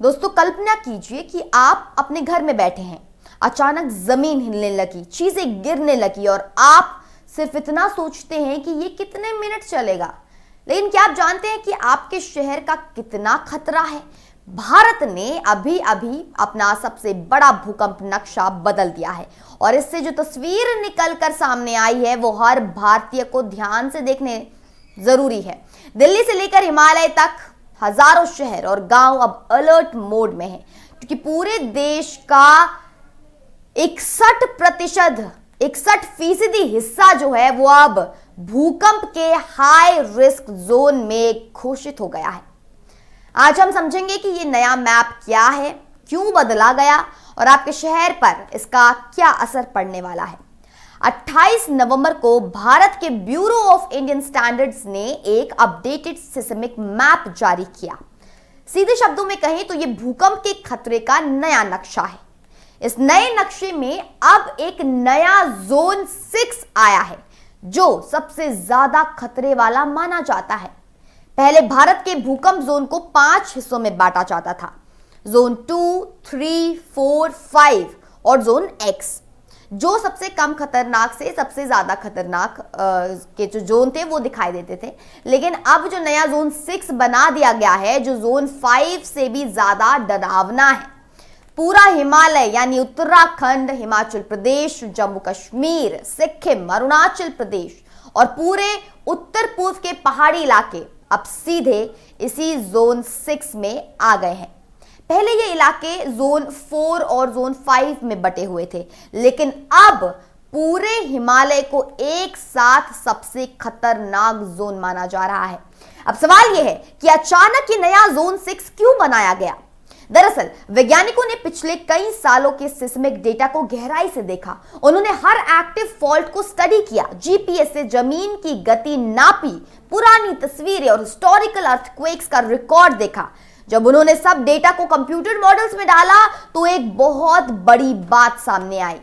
दोस्तों कल्पना कीजिए कि आप अपने घर में बैठे हैं, अचानक जमीन हिलने लगी, चीजें गिरने लगी और आप सिर्फ इतना सोचते हैं कि ये कितने मिनट चलेगा। लेकिन क्या आप जानते हैं कि आपके शहर का कितना खतरा है? भारत ने अभी अभी अपना सबसे बड़ा भूकंप नक्शा बदल दिया है और इससे जो तस्वीर निकल कर सामने आई है वो हर भारतीय को ध्यान से देखने जरूरी है। दिल्ली से लेकर हिमालय तक हजारों शहर और गांव अब अलर्ट मोड में हैं, क्योंकि पूरे देश का 61% हिस्सा जो है वो अब भूकंप के हाई रिस्क जोन में घोषित हो गया है। आज हम समझेंगे कि ये नया मैप क्या है, क्यों बदला गया और आपके शहर पर इसका क्या असर पड़ने वाला है। 28 नवंबर को भारत के ब्यूरो ऑफ इंडियन स्टैंडर्ड्स ने एक अपडेटेड सिस्मिक मैप जारी किया। सीधे शब्दों में कहें तो यह भूकंप के खतरे का नया नक्शा है। इस नए नक्शे में अब एक नया जोन 6 आया है जो सबसे ज्यादा खतरे वाला माना जाता है। पहले भारत के भूकंप जोन को 5 हिस्सों में बांटा जाता था, जोन 2, 3, 4, 5 और जोन एक्स। जो सबसे कम खतरनाक से सबसे ज्यादा खतरनाक के जो जोन थे वो दिखाई देते थे। लेकिन अब जो नया जोन 6 बना दिया गया है, जो जोन 5 से भी ज्यादा डरावना है, पूरा हिमालय यानी उत्तराखंड, हिमाचल प्रदेश, जम्मू कश्मीर, सिक्किम, अरुणाचल प्रदेश और पूरे उत्तर पूर्व के पहाड़ी इलाके अब सीधे इसी जोन 6 में आ गए हैं। पहले ये इलाके जोन 4 और जोन 5 में बटे हुए थे, लेकिन अब पूरे हिमालय को एक साथ सबसे खतरनाक जोन माना जा रहा है। अब सवाल यह है कि अचानक ये नया जोन 6 क्यों बनाया गया? दरअसल वैज्ञानिकों ने पिछले कई सालों के सिस्मिक डेटा को गहराई से देखा। उन्होंने हर एक्टिव फॉल्ट को स्टडी किया, जीपीएस से जमीन की गति नापी, पुरानी तस्वीरें और हिस्टोरिकल अर्थक्वेक्स का रिकॉर्ड देखा। जब उन्होंने सब डेटा को कंप्यूटर मॉडल्स में डाला तो एक बहुत बड़ी बात सामने आई।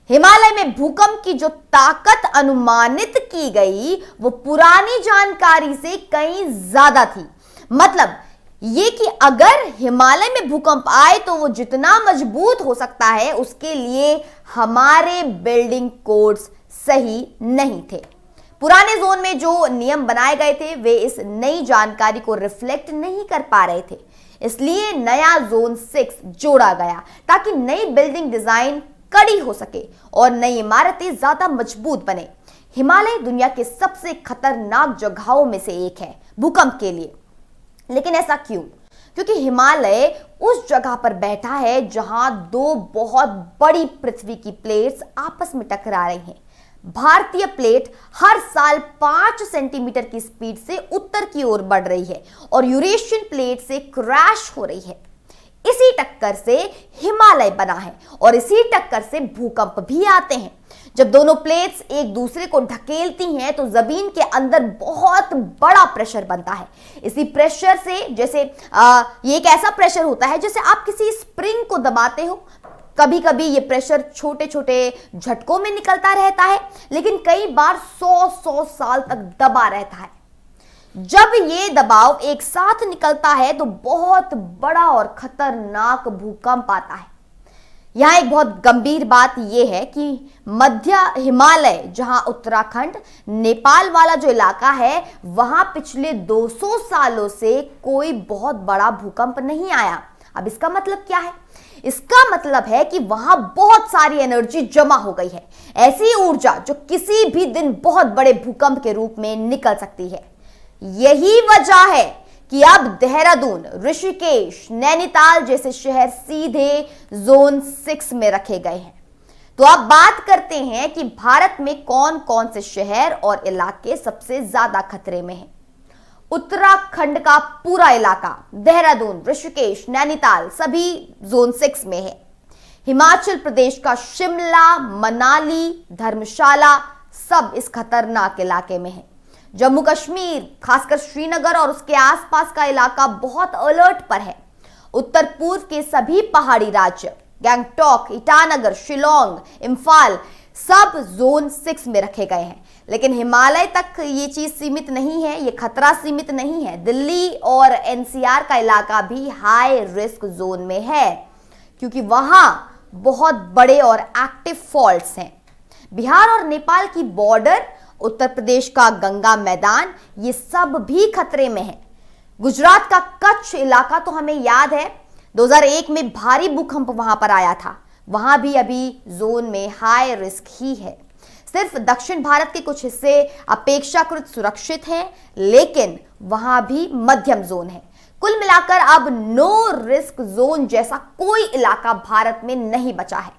हिमालय में भूकंप की जो ताकत अनुमानित की गई वो पुरानी जानकारी से कहीं ज्यादा थी। मतलब ये कि अगर हिमालय में भूकंप आए तो वो जितना मजबूत हो सकता है उसके लिए हमारे बिल्डिंग कोड्स सही नहीं थे। पुराने जोन में जो नियम बनाए गए थे वे इस नई जानकारी को रिफ्लेक्ट नहीं कर पा रहे थे। इसलिए नया जोन 6 जोड़ा गया ताकि नई बिल्डिंग डिजाइन कड़ी हो सके और नई इमारतें ज्यादा मजबूत बने। हिमालय दुनिया के सबसे खतरनाक जगहों में से एक है भूकंप के लिए। लेकिन ऐसा क्यों? क्योंकि हिमालय उस जगह पर बैठा है जहां दो बहुत बड़ी पृथ्वी की प्लेट्स आपस में टकरा रही हैं। भारतीय प्लेट हर साल 5 सेंटीमीटर की स्पीड से उत्तर की ओर बढ़ रही है और यूरेशियन प्लेट से क्रैश हो रही है। इसी टक्कर से हिमालय बना है और इसी टक्कर से भूकंप भी आते हैं। जब दोनों प्लेट्स एक दूसरे को ढकेलती हैं तो जमीन के अंदर बहुत बड़ा प्रेशर बनता है। इसी प्रेशर से जैसे ये एक ऐसा प्रेशर होता है जैसे आप किसी स्प्रिंग को दबाते हो। कभी कभी ये प्रेशर छोटे छोटे झटकों में निकलता रहता है, लेकिन कई बार 100 साल तक दबा रहता है। जब ये दबाव एक साथ निकलता है तो बहुत बड़ा और खतरनाक भूकंप आता है। यहां एक बहुत गंभीर बात यह है कि मध्य हिमालय, जहां उत्तराखंड, नेपाल वाला जो इलाका है, वहां पिछले 200 सालों से कोई बहुत बड़ा भूकंप नहीं आया। अब इसका मतलब क्या है? इसका मतलब है कि वहां बहुत सारी एनर्जी जमा हो गई है, ऐसी ऊर्जा जो किसी भी दिन बहुत बड़े भूकंप के रूप में निकल सकती है। यही वजह है कि अब देहरादून, ऋषिकेश, नैनीताल जैसे शहर सीधे जोन 6 में रखे गए हैं। तो अब बात करते हैं कि भारत में कौन कौन से शहर और इलाके सबसे ज्यादा खतरे में हैं। उत्तराखंड का पूरा इलाका, देहरादून, ऋषिकेश, नैनीताल सभी जोन 6 में है। हिमाचल प्रदेश का शिमला, मनाली, धर्मशाला सब इस खतरनाक इलाके में है। जम्मू कश्मीर, खासकर श्रीनगर और उसके आसपास का इलाका बहुत अलर्ट पर है। उत्तर पूर्व के सभी पहाड़ी राज्य, गंगटोक, ईटानगर, शिलोंग, इंफाल सब जोन 6 में रखे गए हैं। लेकिन हिमालय तक ये चीज सीमित नहीं है, ये खतरा सीमित नहीं है। दिल्ली और एनसीआर का इलाका भी हाई रिस्क जोन में है, क्योंकि वहां बहुत बड़े और एक्टिव फॉल्ट्स हैं। बिहार और नेपाल की बॉर्डर, उत्तर प्रदेश का गंगा मैदान, ये सब भी खतरे में है। गुजरात का कच्छ इलाका तो हमें याद है, 2001 में भारी भूकंप वहां पर आया था, वहां भी अभी जोन में हाई रिस्क ही है। सिर्फ दक्षिण भारत के कुछ हिस्से अपेक्षाकृत सुरक्षित हैं, लेकिन वहां भी मध्यम जोन है। कुल मिलाकर अब नो रिस्क जोन जैसा कोई इलाका भारत में नहीं बचा है।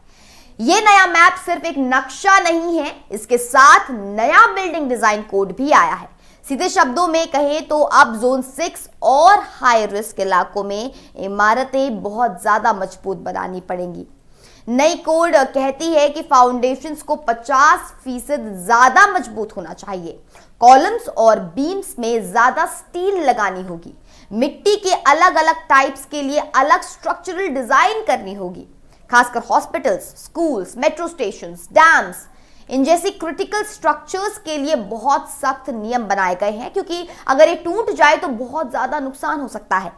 यह नया मैप सिर्फ एक नक्शा नहीं है, इसके साथ नया बिल्डिंग डिजाइन कोड भी आया है। सीधे शब्दों में कहें तो अब जोन 6 और हाई रिस्क इलाकों में इमारतें बहुत ज्यादा मजबूत बनानी पड़ेंगी। नई कोड कहती है कि फाउंडेशंस को 50% ज्यादा मजबूत होना चाहिए। कॉलम्स और बीम्स में ज्यादा स्टील लगानी होगी। मिट्टी के अलग अलग टाइप्स के लिए अलग स्ट्रक्चरल डिजाइन करनी होगी। खासकर hospitals, schools, metro stations, dams, इन जैसी क्रिटिकल स्ट्रक्चर्स के लिए बहुत सख्त नियम बनाए गए हैं, क्योंकि अगर ये टूट जाए तो बहुत ज्यादा नुकसान हो सकता है।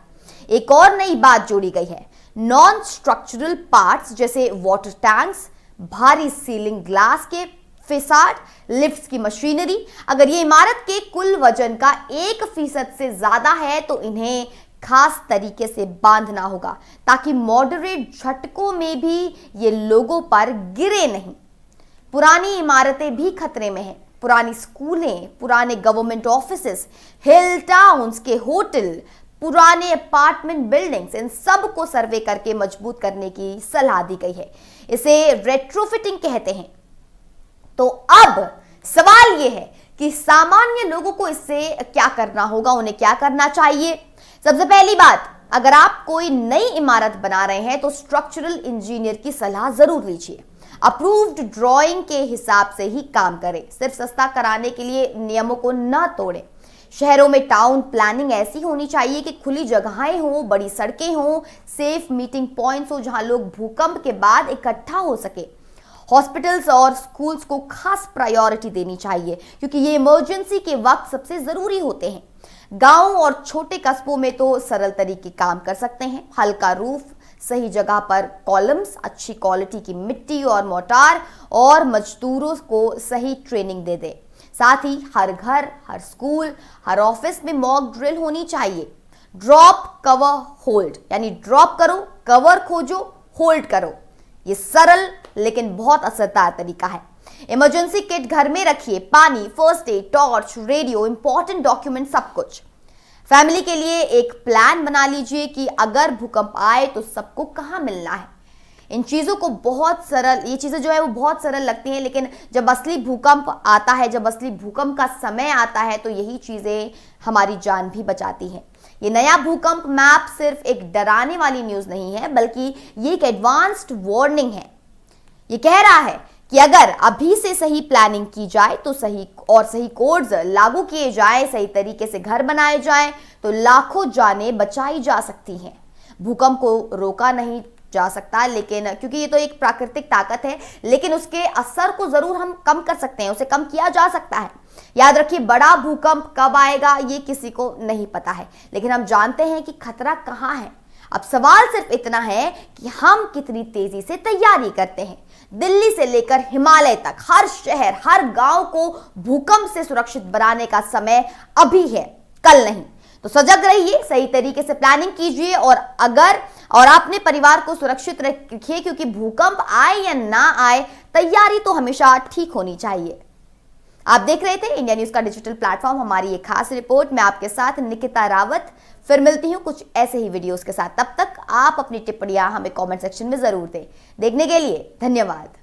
एक और नई बात जोड़ी गई है, नॉन स्ट्रक्चरल पार्ट्स जैसे वाटर टैंक्स, भारी सीलिंग ग्लास के फेसाड, लिफ्ट्स की मशीनरी, अगर ये इमारत के कुल वजन का 1% से ज्यादा है तो इन्हें खास तरीके से बांधना होगा, ताकि मॉडरेट झटकों में भी ये लोगों पर गिरे नहीं। पुरानी इमारतें भी खतरे में हैं। पुरानी स्कूलें, पुराने गवर्नमेंट ऑफिसेस, हिल टाउन्स के होटल, पुराने अपार्टमेंट बिल्डिंग्स, इन सब को सर्वे करके मजबूत करने की सलाह दी गई है। इसे रेट्रोफिटिंग कहते हैं। तो अब सवाल यह है कि सामान्य लोगों को इससे क्या करना होगा, उन्हें क्या करना चाहिए। सबसे पहली बात, अगर आप कोई नई इमारत बना रहे हैं तो स्ट्रक्चरल इंजीनियर की सलाह जरूर लीजिए। अप्रूव्ड ड्राइंग के हिसाब से ही काम करें। सिर्फ सस्ता कराने के लिए नियमों को न तोड़ें। शहरों में टाउन प्लानिंग ऐसी होनी चाहिए कि खुली जगहें हो, बड़ी सड़कें हो, सेफ मीटिंग पॉइंट्स हो जहां लोग भूकंप के बाद इकट्ठा हो सके। हॉस्पिटल्स और स्कूल्स को खास प्रायोरिटी देनी चाहिए, क्योंकि ये इमरजेंसी के वक्त सबसे जरूरी होते हैं। गांव और छोटे कस्बों में तो सरल तरीके काम कर सकते हैं। हल्का रूफ, सही जगह पर कॉलम्स, अच्छी क्वालिटी की मिट्टी और मोर्टार, और मजदूरों को सही ट्रेनिंग दे दे। साथ ही हर घर, हर स्कूल, हर ऑफिस में मॉक ड्रिल होनी चाहिए। ड्रॉप, कवर, होल्ड, यानी ड्रॉप करो, कवर खोजो, होल्ड करो। ये सरल लेकिन बहुत असरदार तरीका है। इमरजेंसी किट घर में रखिए, पानी, first aid, torch, radio, important document, सब कुछ। फैमिली के लिए एक प्लान बना लीजिए कि अगर भूकंप आए तो सबको कहां मिलना है। इन चीज़ों को बहुत सरल, ये चीज़ें जो है वो बहुत सरल लगती हैं, लेकिन जब असली भूकंप आता है, जब असली भूकंप का समय आता है, तो यही चीज़ें हमारी जान भी बचाती हैं। ये नया भूकंप मैप सिर्फ एक डराने वाली न्यूज़ नहीं है, बल्कि ये एक एडवांस्ड वार्निंग है। ये कह रहा है कि अगर अभी से सही प्लानिंग की जाए तो सही कोड्स लागू किए जाए, सही तरीके से घर बनाए जाएं, तो लाखों जानें बचाई जा सकती हैं। भूकंप को रोका नहीं जा सकता, लेकिन क्योंकि ये तो एक प्राकृतिक ताकत है, लेकिन उसके असर को जरूर हम कम कर सकते हैं, उसे कम किया जा सकता है। याद रखिए, बड़ा भूकंप कब आएगा ये किसी को नहीं पता है, लेकिन हम जानते हैं कि खतरा कहाँ है। अब सवाल सिर्फ इतना है कि हम कितनी तेजी से तैयारी करते हैं। दिल्ली से लेकर हिमालय तक हर शहर, हर गांव को भूकंप से सुरक्षित बनाने का समय अभी है, कल नहीं। तो सजग रहिए, सही तरीके से प्लानिंग कीजिए, और अपने परिवार को सुरक्षित रखिए, क्योंकि भूकंप आए या ना आए, तैयारी तो हमेशा ठीक होनी चाहिए। आप देख रहे थे इंडिया न्यूज का डिजिटल प्लेटफॉर्म, हमारी ये खास रिपोर्ट। मैं आपके साथ निकिता रावत, फिर मिलती हूँ कुछ ऐसे ही वीडियोस के साथ। तब तक आप अपनी टिप्पणियां हमें कमेंट सेक्शन में जरूर दें। देखने के लिए धन्यवाद।